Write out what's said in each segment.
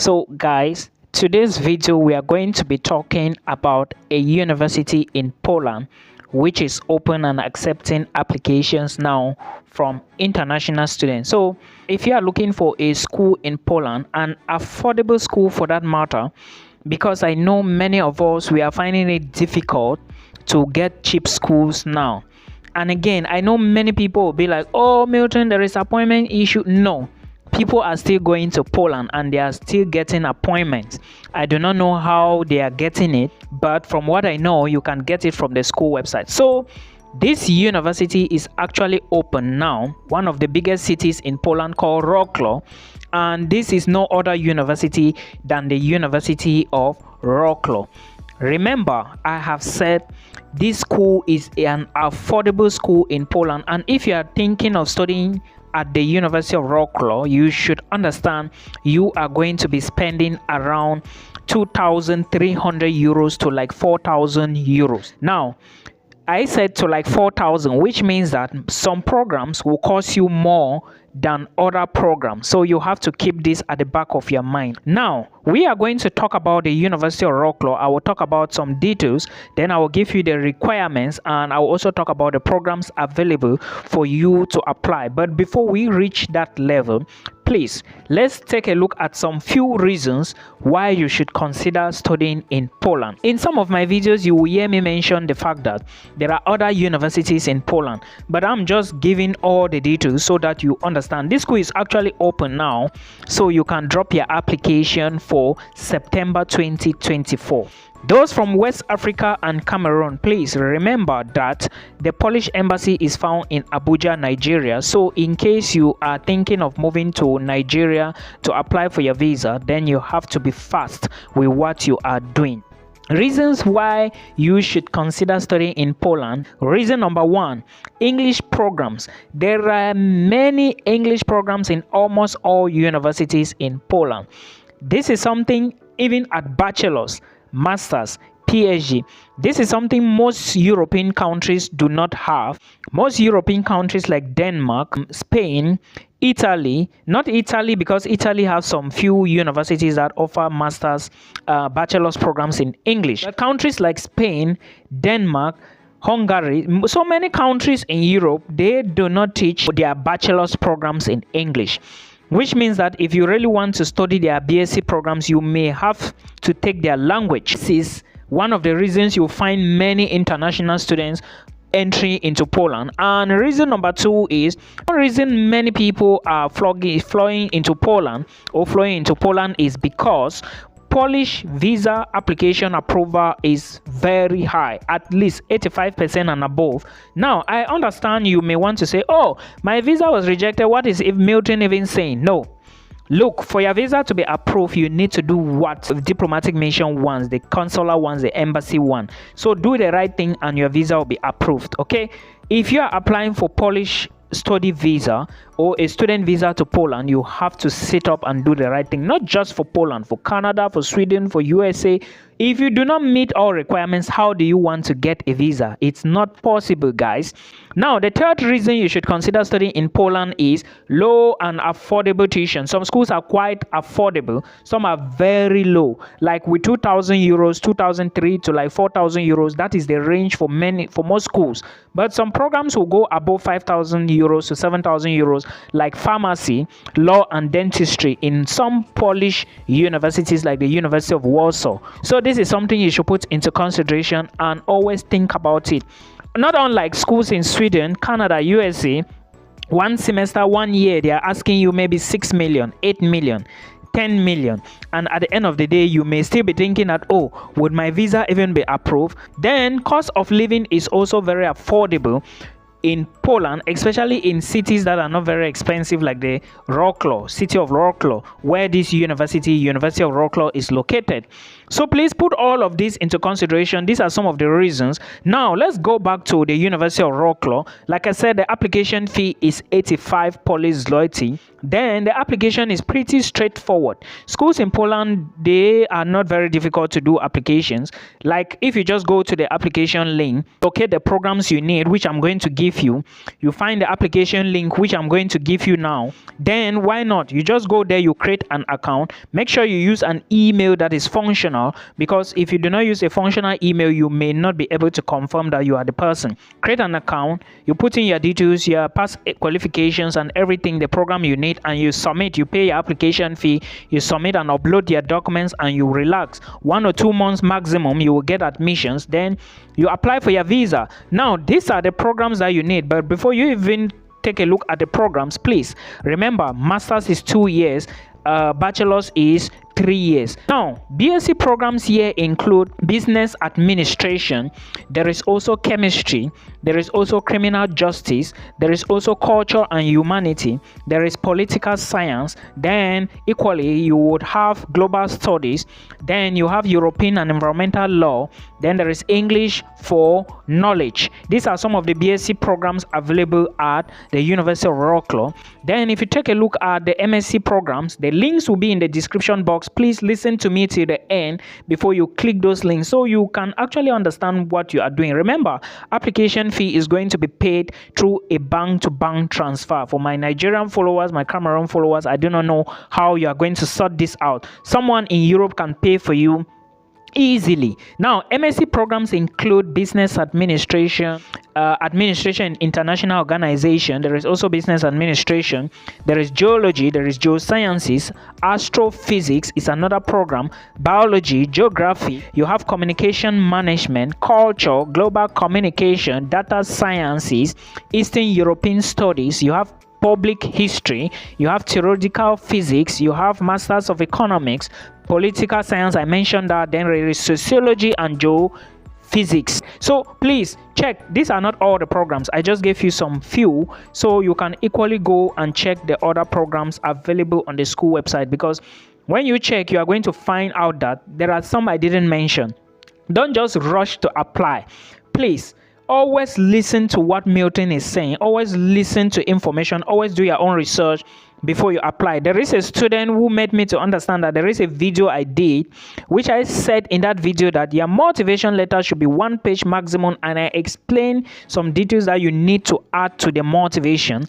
So guys, today's video we are going to be talking about a university in Poland which is open and accepting applications now from international students. So if you are looking for a school in Poland, an affordable school for that matter, because I know many of us we are finding it difficult to get cheap schools now. And again, I know many people will be like, oh Milton, there is appointment issue. No, people are still going to Poland and they are still getting appointments. I do not know how they are getting it, but from what I know, you can get it from the school website. So this university is actually open now, one of the biggest cities in Poland called Wrocław, and this is no other university than the University of Wrocław. Remember, I have said this school is an affordable school in Poland, and if you are thinking of studying at the University of Wrocław, you should understand you are going to be spending around 2,300 euros to like 4,000 euros. Now, I said to like 4,000, which means that some programs will cost you more than other programs. So you have to keep this at the back of your mind. Now, we are going to talk about the University of Wrocław. I will talk about some details, then I will give you the requirements, and I will also talk about the programs available for you to apply. But before we reach that level, please, let's take a look at some few reasons why you should consider studying in Poland. In some of my videos, you will hear me mention the fact that there are other universities in Poland, but I'm just giving all the details so that you understand. This school is actually open now, so you can drop your application for September 2024. Those from West Africa and Cameroon, please remember that the Polish embassy is found in Abuja, Nigeria. So in case you are thinking of moving to Nigeria to apply for your visa, then you have to be fast with what you are doing. Reasons why you should consider studying in Poland. Reason number one, English programs. There are many English programs in almost all universities in Poland. This is something even at bachelor's, master's, PhD. This is something most European countries do not have. Most European countries like Denmark, Spain, Italy, not Italy because Italy has some few universities that offer master's, bachelor's programs in English. But countries like Spain, Denmark, Hungary, so many countries in Europe, they do not teach their bachelor's programs in English. Which means that if you really want to study their BSc programs, you may have to take their language. This is one of the reasons you find many international students entry into Poland. And reason number two is, one reason many people are flowing into Poland is because Polish visa application approval is very high, at least 85% and above. Now, I understand you may want to say, oh, my visa was rejected. What is if Milton even saying? No. Look, for your visa to be approved, you need to do what the diplomatic mission wants, the consular wants, the embassy wants. So do the right thing and your visa will be approved, okay? If you are applying for Polish study visa or a student visa to Poland, you have to sit up and do the right thing, not just for Poland, for Canada, for Sweden, for USA. If you do not meet all requirements, how do you want to get a visa? It's not possible, guys. Now, the third reason you should consider studying in Poland is low and affordable tuition. Some schools are quite affordable, some are very low, like with 2,000 euros, 2,003 to like 4,000 euros. That is the range for most schools. But some programs will go above 5,000 euros to 7,000 euros, like pharmacy, law and dentistry in some Polish universities like the University of Warsaw. So this is something you should put into consideration and always think about it. Not unlike schools in Sweden, Canada, USA, one semester, 1 year, they are asking you maybe 6 million, 8 million, 10 million, and at the end of the day you may still be thinking that, oh, would my visa even be approved? Then cost of living is also very affordable in Poland, especially in cities that are not very expensive like the Wrocław, city of Wrocław, where this University of Wrocław is located. So please put all of this into consideration. These are some of the reasons. Now let's go back to the University of Wrocław. Like I said, the application fee is 85 Polish zloty, Then the application is pretty straightforward. Schools in Poland, they are not very difficult to do applications. Like if you just go to the application link, locate the programs you need, which I'm going to give you. You find the application link, which I'm going to give you now. Then why not? You just go there, you create an account. Make sure you use an email that is functional, because if you do not use a functional email, you may not be able to confirm that you are the person. Create an account, you put in your details, your past qualifications and everything, the program you need, and you submit. You pay your application fee, you submit and upload your documents, and you relax. 1 or 2 months maximum, you will get admissions. Then you apply for your visa. Now these are the programs that you need, but before you even take a look at the programs, please remember, masters is 2 years, bachelor's is 3 years. Now, BSc programs here include business administration, there is also chemistry, there is also criminal justice, there is also culture and humanity, there is political science, then equally you would have global studies, then you have European and environmental law, then there is English for knowledge. These are some of the BSc programs available at the University of Wrocław. Then if you take a look at the MSc programs, the links will be in the description box. Please listen to me till the end before you click those links, so you can actually understand what you are doing. Remember, application fee is going to be paid through a bank-to-bank transfer. For my Nigerian followers, my Cameroon followers, I do not know how you are going to sort this out. Someone in Europe can pay for you easily. Now, MSc programs include business administration, administration in international organization. There is also business administration. There is geology, there is geosciences, astrophysics is another program, biology, geography. You have communication management, culture, global communication, data sciences, Eastern European studies. You have public history, you have theoretical physics, you have masters of economics, political science, I mentioned that, then there is sociology and geophysics. So please check, these are not all the programs, I just gave you some few, so you can equally go and check the other programs available on the school website, because when you check, you are going to find out that there are some I didn't mention. Don't just rush to apply, please. Always listen to what Milton is saying. Always listen to information. Always do your own research before you apply. There is a student who made me to understand that there is a video I did, which I said in that video that your motivation letter should be 1 page maximum, and I explained some details that you need to add to the motivation.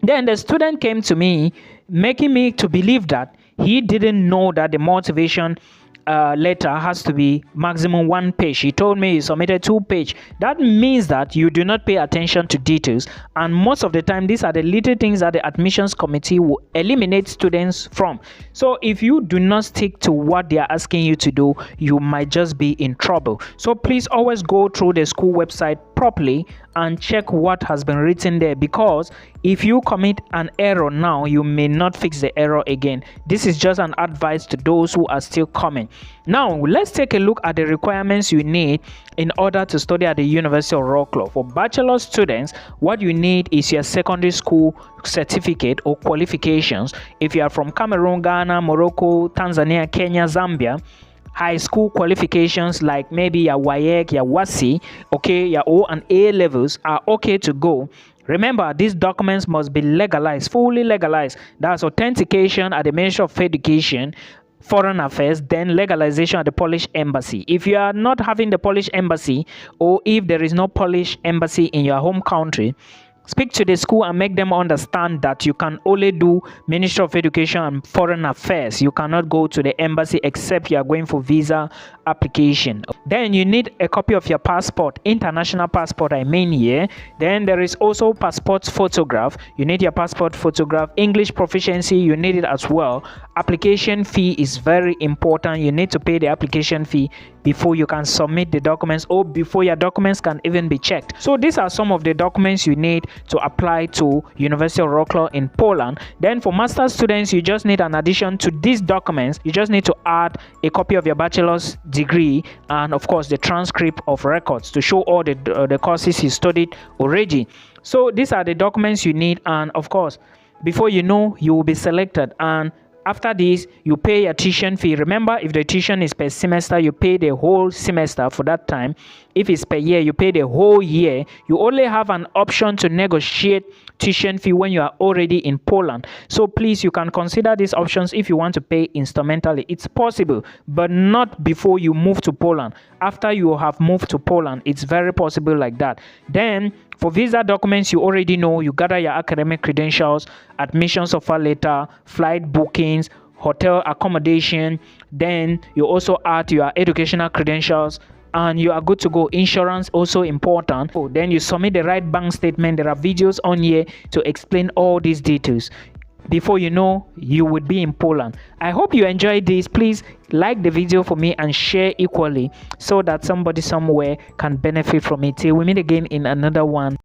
Then the student came to me, making me to believe that he didn't know that the motivation letter has to be maximum 1 page. He told me he submitted 2 page. That means that you do not pay attention to details, and most of the time these are the little things that the admissions committee will eliminate students from. So if you do not stick to what they are asking you to do, you might just be in trouble. So please always go through the school website properly and check what has been written there, because if you commit an error now, you may not fix the error again. This is just an advice to those who are still coming. Now let's take a look at the requirements you need in order to study at the University of Wrocław. For bachelor students, what you need is your secondary school certificate or qualifications. If you are from Cameroon, Ghana, Morocco, Tanzania, Kenya, Zambia, high school qualifications like maybe your WAEC, your WASI, okay, your O and A levels are okay to go. Remember, these documents must be legalized, fully legalized. That's authentication at the Ministry of Education, Foreign Affairs, then legalization at the Polish Embassy. If you are not having the Polish Embassy, or if there is no Polish Embassy in your home country, speak to the school and make them understand that you can only do Ministry of Education and Foreign Affairs. You cannot go to the embassy except you are going for visa application. Then you need a copy of your passport, international passport I mean here. Then there is also passport photograph. You need your passport photograph. English proficiency, you need it as well. Application fee is very important. You need to pay the application fee before you can submit the documents, or before your documents can even be checked. So these are some of the documents you need to apply to University of Wrocław in Poland. Then for master's students, you just need an addition to these documents. You just need to add a copy of your bachelor's degree and of course the transcript of records to show all the courses you studied already. So these are the documents you need, and of course before you know, you will be selected, and After this, you pay your tuition fee. Remember, if the tuition is per semester, you pay the whole semester for that time. If it's per year, you pay the whole year. You only have an option to negotiate tuition fee when you are already in Poland. So please, you can consider these options if you want to pay instrumentally. It's possible, but not before you move to Poland. After you have moved to Poland, it's very possible like that. Then for visa documents, you already know, you gather your academic credentials, admissions offer letter, flight bookings, hotel accommodation. Then you also add your educational credentials and you are good to go. Insurance also important. Then you submit the right bank statement. There are videos on here to explain all these details. Before you know, you would be in Poland. I hope you enjoyed this. Please like the video for me and share equally so that somebody somewhere can benefit from it. Till we meet again in another one.